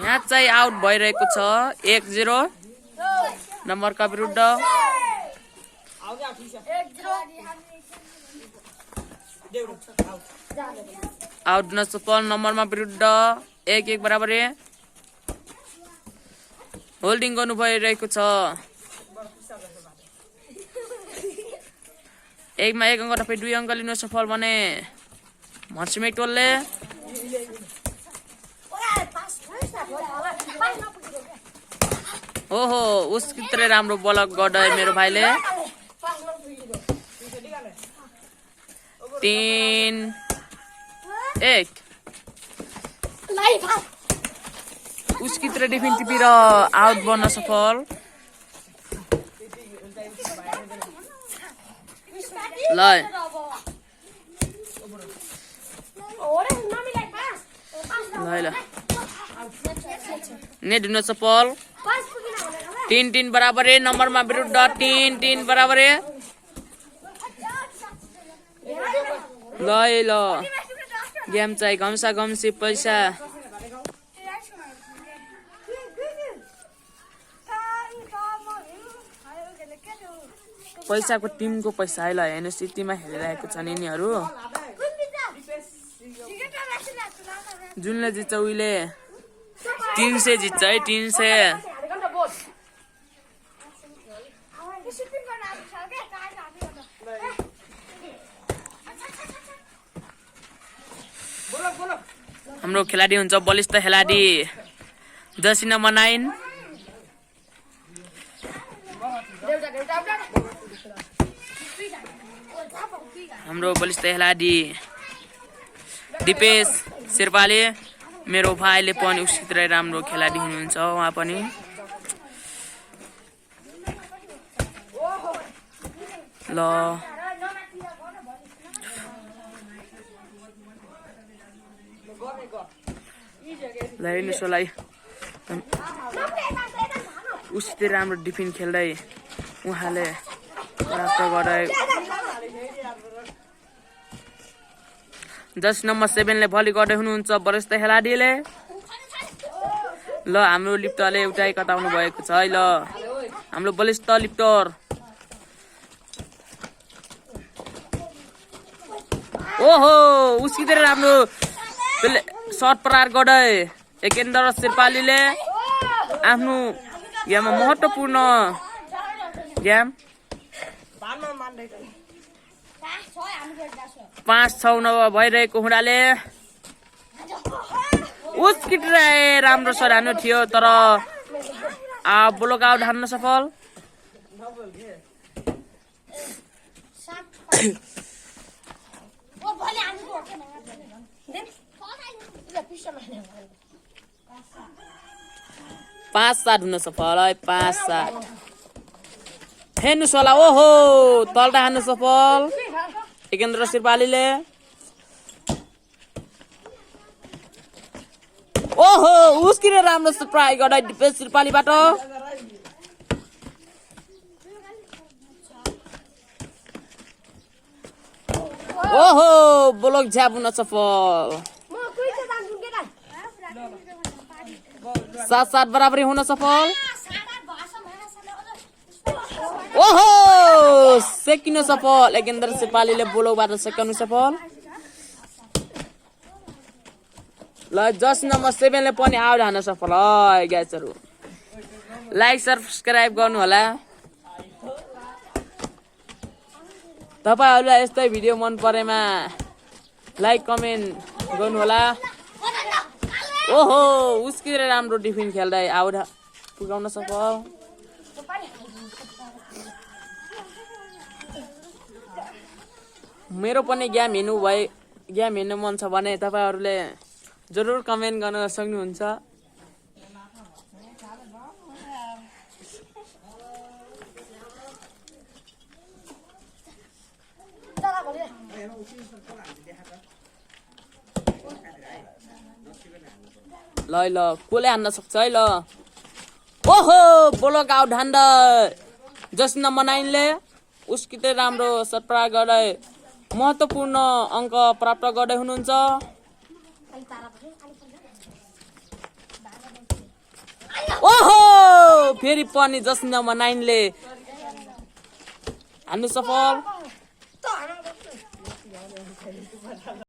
यहाँ चाहिँ आउट भइरहेको छ 1-0 नम्बरका विरुद्ध। आउट नसफल नम्बरमा विरुद्ध 1-1 बराबर। होल्डिङ गर्नु भइरहेको छ। 1 मा 1 अङ्क तपाईँ 2 अङ्क लिनु सफल भने मर्सिमेक टोलले। ओहो उसकित्रै राम्रो ब्लक गर्दै मेरो भाइले। 3-1 उसकित्रै डिफेन्स टिपेर आउट बन्न सफल। ल नेट हुन सफल। 3-3 बराबर नम्बरमा विरुद्ध 3-3 बराबर। ल गेम चाहिँ घम्सा घम्सी पैसा पैसाको टिमको पैसा है। ल हेर्नुहोस् यतिमा हेरिरहेको छन् यिनीहरू। जुनले जित्छ उहिले 300 जित्छ है 300। हाम्रो खेलाडी हुन्छ बलिष्ठ खेलाडी जर्सी नम्बर 9। हाम्रो बलिष्ठ खेलाडी दिपेश शेर्पाले। मेरो भाइले पनि उसितै राम्रो खेलाडी हुनुहुन्छ उहाँ पनि। ल हेर्नुहोस् उसितै राम्रो डिफेन्स खेल्दै उहाँले प्राप्त गरे। 10 नम्बर 7 ले भली गर्दै हुनुहुन्छ वरिष्ठ खेलाडीले। ल हाम्रो लिप्टरले एउटै कटाउनु भएको छ है। ल हाम्रो बलिष्ठ लिप्टर। ओहो उसकितै राम्रो सर्ट प्रहार गर्दै एकेन्द्र शेर्पालीले आफ्नो गेममा महत्त्वपूर्ण गेम 5-6 भइरहेको हुनाले उसकितै राम्रो सर्ट हान्नु थियो तर ब्लक आउट हान्न सफल। पाँच 7 हुन सफल है 5-7। हेर्नुहोस् होला ओहो तल्टा हान्नु सफल एकेन्द्र शेर्पालीले। ओहो उसकिन राम्रो ट्राई गर्दै दिपेश शेर्पालीबाट। ओहो ब्लक झ्याप हुन सफल। 7-7 बराबरी हुन सफल। ओहो सेकिन सफल एकेन्द्र शेर्पालीले ब्लकबाट सेकाउनु सफल। ल जस नम्बर 7 ले पनि आउट हान्न सफल है गाइसहरु। लाइक सब्स्क्राइब गर्नु होला। तपाईहरुलाई यस्तै भिडियो मन परेमा लाइक कमेन्ट गर्नु होला। ओहो उसकिन राम्रो डिफेन्स खेल्दै आउट पुगाउन सफल। मेरो पनि गेम हेर्नु मन छ भने तपाईहरुले जरुर कमेन्ट गर्न सक्नुहुन्छ। ल कोले हान्न सक्छ है। ल ओहो ब्लक आउट हान्दै जस नम्बर 9 ले उसकितै राम्रो सट्रा गर्दै महत्त्वपूर्ण अङ्क प्राप्त गर्दै हुनुहुन्छ। ओहो फेरि पनि जर्सी नम्बर 9 ले हान्नु सफल।